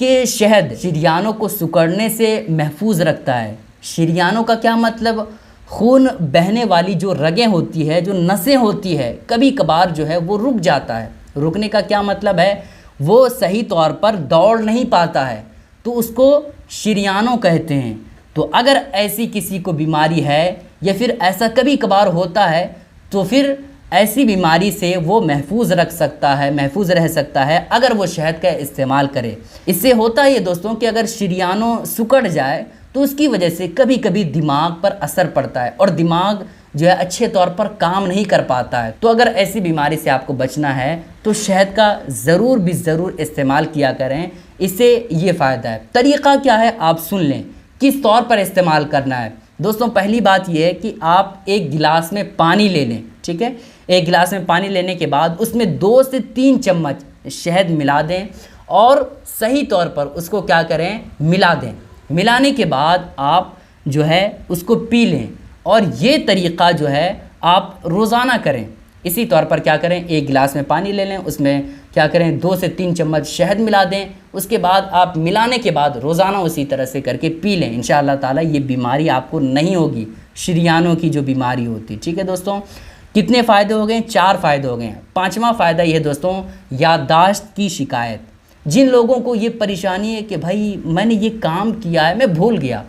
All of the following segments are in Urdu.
کہ شہد شریانوں کو سکڑنے سے محفوظ رکھتا ہے۔ شریانوں کا کیا مطلب؟ خون بہنے والی جو رگیں ہوتی ہے، جو نسیں ہوتی ہے، کبھی کبھار جو ہے وہ رک جاتا ہے۔ رکنے کا کیا مطلب ہے؟ وہ صحیح طور پر دوڑ نہیں پاتا ہے، تو اس کو شریانوں کہتے ہیں۔ تو اگر ایسی کسی کو بیماری ہے یا پھر ایسا کبھی کبھار ہوتا ہے، تو پھر ایسی بیماری سے وہ محفوظ رہ سکتا ہے اگر وہ شہد کا استعمال کرے۔ اس سے ہوتا ہے یہ دوستوں کہ اگر شریانوں سکڑ جائے تو اس کی وجہ سے کبھی کبھی دماغ پر اثر پڑتا ہے اور دماغ جو ہے اچھے طور پر کام نہیں کر پاتا ہے۔ تو اگر ایسی بیماری سے آپ کو بچنا ہے تو شہد کا ضرور استعمال کیا کریں، اس سے یہ فائدہ ہے۔ طریقہ کیا ہے آپ سن لیں، کس طور پر استعمال کرنا ہے۔ دوستوں پہلی بات یہ ہے کہ آپ ایک گلاس میں پانی لے لیں، ٹھیک ہے؟ ایک گلاس میں پانی لینے کے بعد اس میں 2 سے 3 چمچ شہد ملا دیں اور صحیح طور پر اس کو کیا کریں، ملا دیں۔ ملانے کے بعد آپ جو ہے اس کو پی لیں، اور یہ طریقہ جو ہے آپ روزانہ کریں۔ اسی طور پر کیا کریں، ایک گلاس میں پانی لے لیں، اس میں کیا کریں 2 سے 3 چمچ شہد ملا دیں، اس کے بعد آپ ملانے کے بعد روزانہ اسی طرح سے کر کے پی لیں۔ انشاءاللہ تعالی یہ بیماری آپ کو نہیں ہوگی، شریانوں کی جو بیماری ہوتی، ٹھیک ہے دوستوں؟ کتنے فائدے ہو گئے؟ 4 فائدے ہو گئے ہیں۔ 5واں فائدہ یہ دوستوں، یادداشت کی شکایت۔ جن لوگوں کو یہ پریشانی ہے کہ بھائی میں نے یہ کام کیا ہے میں بھول گیا،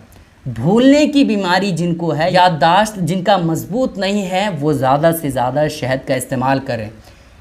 بھولنے کی بیماری جن کو ہے، یادداشت جن کا مضبوط نہیں ہے، وہ زیادہ سے زیادہ شہد کا استعمال کریں۔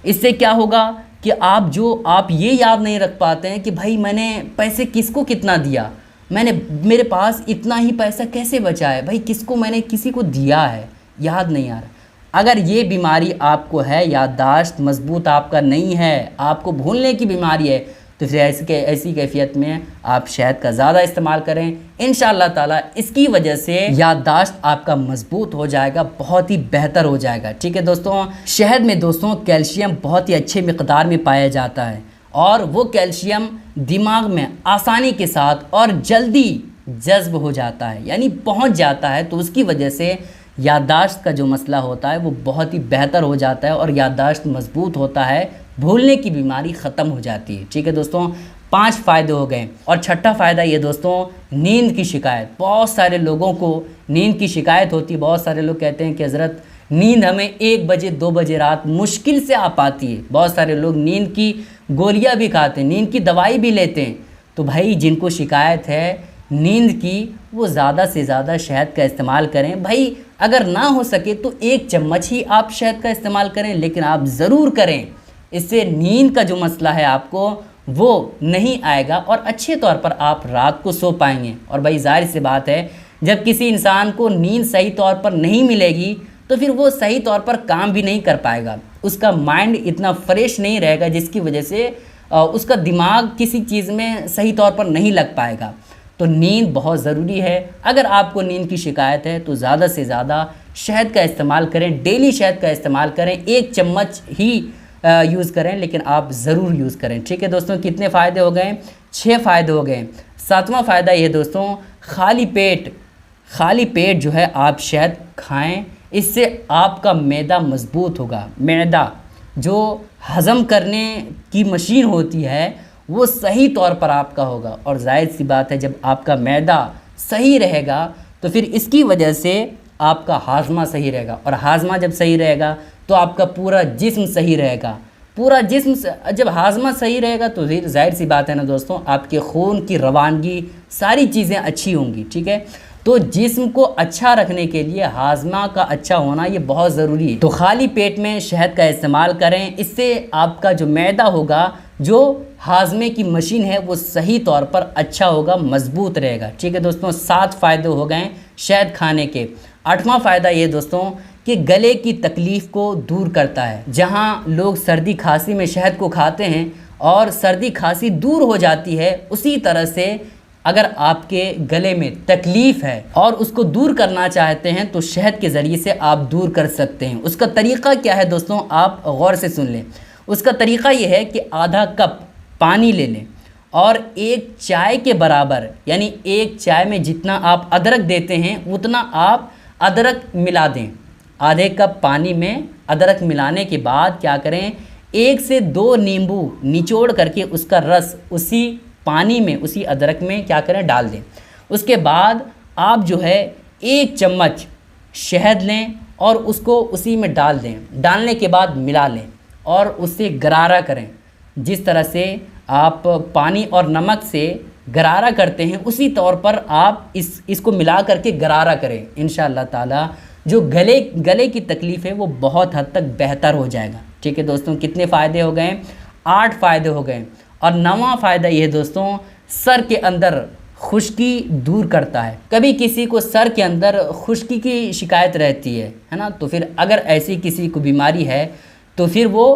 اس سے کیا ہوگا کہ آپ یہ یاد نہیں رکھ پاتے ہیں کہ بھائی میں نے پیسے کس کو کتنا دیا، میرے پاس اتنا ہی پیسہ کیسے بچا ہے، بھائی کس کو میں نے کسی کو دیا ہے، یاد نہیں آ رہا۔ اگر یہ بیماری آپ کو ہے، یادداشت مضبوط آپ کا نہیں ہے، آپ کو بھولنے کی بیماری ہے، تو پھر ایسی کیفیت میں آپ شہد کا زیادہ استعمال کریں۔ انشاءاللہ تعالی اس کی وجہ سے یادداشت آپ کا مضبوط ہو جائے گا، بہت ہی بہتر ہو جائے گا، ٹھیک ہے دوستوں؟ شہد میں دوستوں کیلشیم بہت ہی اچھے مقدار میں پایا جاتا ہے، اور وہ کیلشیم دماغ میں آسانی کے ساتھ اور جلدی جذب ہو جاتا ہے، یعنی پہنچ جاتا ہے، تو اس کی وجہ سے یادداشت کا جو مسئلہ ہوتا ہے وہ بہت ہی بہتر ہو جاتا ہے، اور یادداشت مضبوط ہوتا ہے، بھولنے کی بیماری ختم ہو جاتی ہے، ٹھیک ہے دوستوں؟ 5 فائدے ہو گئے۔ اور 6واں فائدہ یہ دوستوں، نیند کی شکایت۔ بہت سارے لوگوں کو نیند کی شکایت ہوتی ہے، بہت سارے لوگ کہتے ہیں کہ حضرت نیند ہمیں 1 بجے 2 بجے رات مشکل سے آ پاتی ہے۔ بہت سارے لوگ نیند کی گولیاں بھی کھاتے ہیں، نیند کی دوائی بھی لیتے ہیں۔ تو بھائی جن کو شکایت ہے نیند کی، وہ زیادہ سے زیادہ شہد کا استعمال کریں۔ بھائی اگر نہ ہو سکے تو 1 چمچ ہی آپ شہد کا استعمال کریں، لیکن آپ ضرور کریں۔ اس سے نیند کا جو مسئلہ ہے آپ کو وہ نہیں آئے گا، اور اچھے طور پر آپ رات کو سو پائیں گے۔ اور بھائی ظاہر سی بات ہے، جب کسی انسان کو نیند صحیح طور پر نہیں ملے گی تو پھر وہ صحیح طور پر کام بھی نہیں کر پائے گا، اس کا مائنڈ اتنا فریش نہیں رہے گا، جس کی وجہ سے اس کا دماغ کسی چیز میں صحیح طور پر نہیں لگ پائے گا۔ تو نیند بہت ضروری ہے۔ اگر آپ کو نیند کی شکایت ہے تو زیادہ سے زیادہ شہد کا استعمال کریں، ڈیلی شہد کا استعمال کریں، 1 چمچ ہی یوز کریں، لیکن آپ ضرور یوز کریں، ٹھیک ہے دوستوں؟ کتنے فائدے ہو گئے؟ 6 فائدے ہو گئے۔ 7واں فائدہ یہ دوستوں، خالی پیٹ جو ہے آپ شہد کھائیں، اس سے آپ کا معدہ مضبوط ہوگا۔ معدہ جو ہضم کرنے کی مشین ہوتی ہے وہ صحیح طور پر آپ کا ہوگا، اور ظاہر سی بات ہے جب آپ کا معدہ صحیح رہے گا تو پھر اس کی وجہ سے آپ کا ہاضمہ صحیح رہے گا، اور ہاضمہ جب صحیح رہے گا تو آپ کا پورا جسم صحیح رہے گا۔ پورا جسم جب ہاضمہ صحیح رہے گا تو پھر ظاہر سی بات ہے نا دوستوں، آپ کے خون کی روانگی ساری چیزیں اچھی ہوں گی، ٹھیک ہے؟ تو جسم کو اچھا رکھنے کے لیے ہاضمہ کا اچھا ہونا یہ بہت ضروری ہے۔ تو خالی پیٹ میں شہد کا استعمال کریں، اس سے آپ کا جو معدہ ہوگا، جو ہاضمے کی مشین ہے، وہ صحیح طور پر اچھا ہوگا، مضبوط رہے گا، ٹھیک ہے دوستوں؟ 7 فائدے ہو گئے شہد کھانے کے۔ 8واں فائدہ یہ دوستوں کہ گلے کی تکلیف کو دور کرتا ہے۔ جہاں لوگ سردی کھانسی میں شہد کو کھاتے ہیں اور سردی کھانسی دور ہو جاتی ہے، اسی طرح سے اگر آپ کے گلے میں تکلیف ہے اور اس کو دور کرنا چاہتے ہیں تو شہد کے ذریعے سے آپ دور کر سکتے ہیں۔ اس کا طریقہ کیا ہے دوستوں، آپ غور سے سن لیں۔ اس کا طریقہ یہ ہے کہ آدھا کپ پانی لے لیں اور 1 چائے کے برابر، یعنی 1 چائے میں جتنا آپ ادرک دیتے ہیں اتنا آپ ادرک ملا دیں۔ آدھے کپ پانی میں ادرک ملانے کے بعد کیا کریں، 1 سے 2 نیمبو نچوڑ کر کے اس کا رس اسی پانی میں اسی ادرک میں کیا کریں ڈال دیں۔ اس کے بعد آپ جو ہے 1 چمچ شہد لیں اور اس کو اسی میں ڈال دیں، ڈالنے کے بعد ملا لیں اور اس سے غرارہ کریں۔ جس طرح سے آپ پانی اور نمک سے غرارہ کرتے ہیں اسی طور پر آپ اس کو ملا کر کے غرارہ کریں۔ انشاءاللہ تعالی جو گلے کی تکلیف ہے وہ بہت حد تک بہتر ہو جائے گا۔ ٹھیک ہے دوستوں، کتنے فائدے ہو گئے؟ 8 فائدے ہو گئے۔ اور 9واں فائدہ یہ ہے دوستوں، سر کے اندر خشکی دور کرتا ہے۔ کبھی کسی کو سر کے اندر خشکی کی شکایت رہتی ہے نا، تو پھر اگر ایسی کسی کو بیماری ہے تو پھر وہ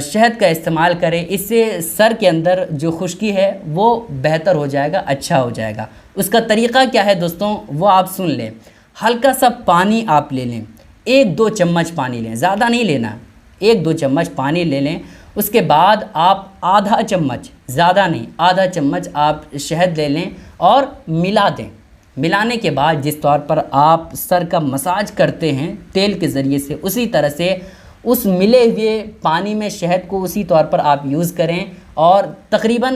شہد کا استعمال کرے، اس سے سر کے اندر جو خشکی ہے وہ بہتر ہو جائے گا، اچھا ہو جائے گا۔ اس کا طریقہ کیا ہے دوستوں وہ آپ سن لیں۔ ہلکا سا پانی آپ لے لیں، 1-2 چمچ پانی لیں، زیادہ نہیں لینا، 1-2 چمچ پانی لے لیں۔ اس کے بعد آپ آدھا چمچ، زیادہ نہیں، آدھا چمچ آپ شہد لے لیں اور ملا دیں۔ ملانے کے بعد جس طور پر آپ سر کا مساج کرتے ہیں تیل کے ذریعے سے، اسی طرح سے اس ملے ہوئے پانی میں شہد کو اسی طور پر آپ یوز کریں اور تقریباً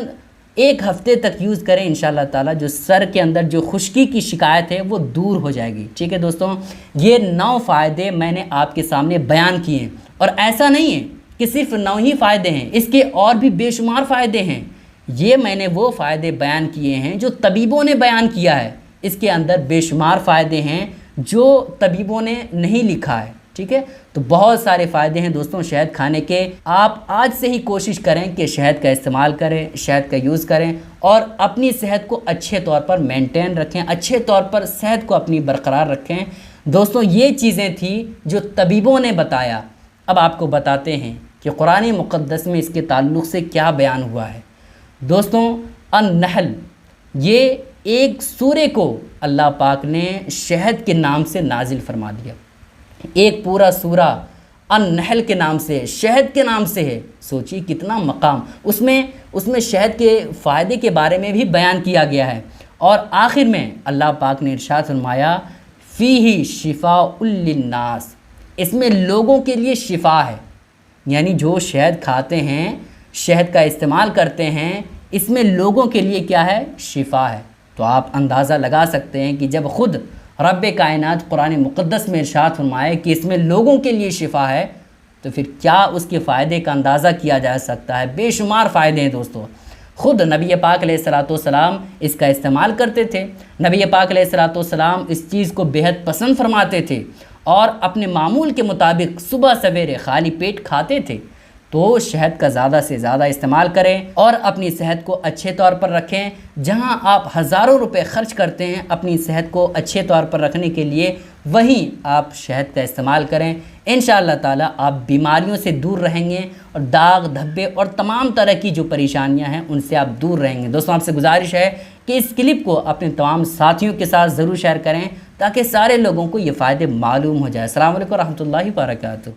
1 ہفتے تک یوز کریں۔ انشاءاللہ تعالی جو سر کے اندر جو خشکی کی شکایت ہے وہ دور ہو جائے گی۔ ٹھیک ہے دوستوں، یہ 9 فائدے میں نے آپ کے سامنے بیان کیے ہیں، اور ایسا نہیں ہے کہ صرف 9 ہی فائدے ہیں، اس کے اور بھی بے شمار فائدے ہیں۔ یہ میں نے وہ فائدے بیان کیے ہیں جو طبیبوں نے بیان کیا ہے، اس کے اندر بے شمار فائدے ہیں جو طبیبوں نے نہیں لکھا ہے۔ ٹھیک ہے، تو بہت سارے فائدے ہیں دوستوں شہد کھانے کے۔ آپ آج سے ہی کوشش کریں کہ شہد کا استعمال کریں، شہد کا یوز کریں اور اپنی صحت کو اچھے طور پر مینٹین رکھیں، اچھے طور پر صحت کو اپنی برقرار رکھیں۔ دوستوں یہ چیزیں تھیں جو طبیبوں نے بتایا، اب آپ کو بتاتے ہیں کہ قرآن مقدس میں اس کے تعلق سے کیا بیان ہوا ہے۔ دوستوں النحل، یہ ایک سورے کو اللہ پاک نے شہد کے نام سے نازل فرما دیا۔ ایک پورا سورہ النحل کے نام سے، شہد کے نام سے ہے۔ سوچیے کتنا مقام، اس میں شہد کے فائدے کے بارے میں بھی بیان کیا گیا ہے۔ اور آخر میں اللہ پاک نے ارشاد فرمایا فیہ شفاء للناس، اس میں لوگوں کے لیے شفا ہے، یعنی جو شہد کھاتے ہیں، شہد کا استعمال کرتے ہیں، اس میں لوگوں کے لیے کیا ہے؟ شفا ہے۔ تو آپ اندازہ لگا سکتے ہیں کہ جب خود رب کائنات قرآن مقدس میں ارشاد فرمائے کہ اس میں لوگوں کے لیے شفا ہے، تو پھر کیا اس کے فائدے کا اندازہ کیا جا سکتا ہے؟ بے شمار فائدے ہیں دوستو۔ خود نبی پاک علیہ السلام اس کا استعمال کرتے تھے۔ نبی پاک علیہ السلام اس چیز کو بہت پسند فرماتے تھے اور اپنے معمول کے مطابق صبح سویرے خالی پیٹ کھاتے تھے۔ تو شہد کا زیادہ سے زیادہ استعمال کریں اور اپنی صحت کو اچھے طور پر رکھیں۔ جہاں آپ ہزاروں روپے خرچ کرتے ہیں اپنی صحت کو اچھے طور پر رکھنے کے لیے، وہیں آپ شہد کا استعمال کریں۔ انشاءاللہ تعالی آپ بیماریوں سے دور رہیں گے اور داغ دھبے اور تمام طرح کی جو پریشانیاں ہیں ان سے آپ دور رہیں گے۔ دوستوں آپ سے گزارش ہے کہ اس کلپ کو اپنے تمام ساتھیوں کے ساتھ ضرور شیئر کریں تاکہ سارے لوگوں کو یہ فائدے معلوم ہو جائے۔ السلام علیکم ورحمۃ اللہ وبرکاتہ۔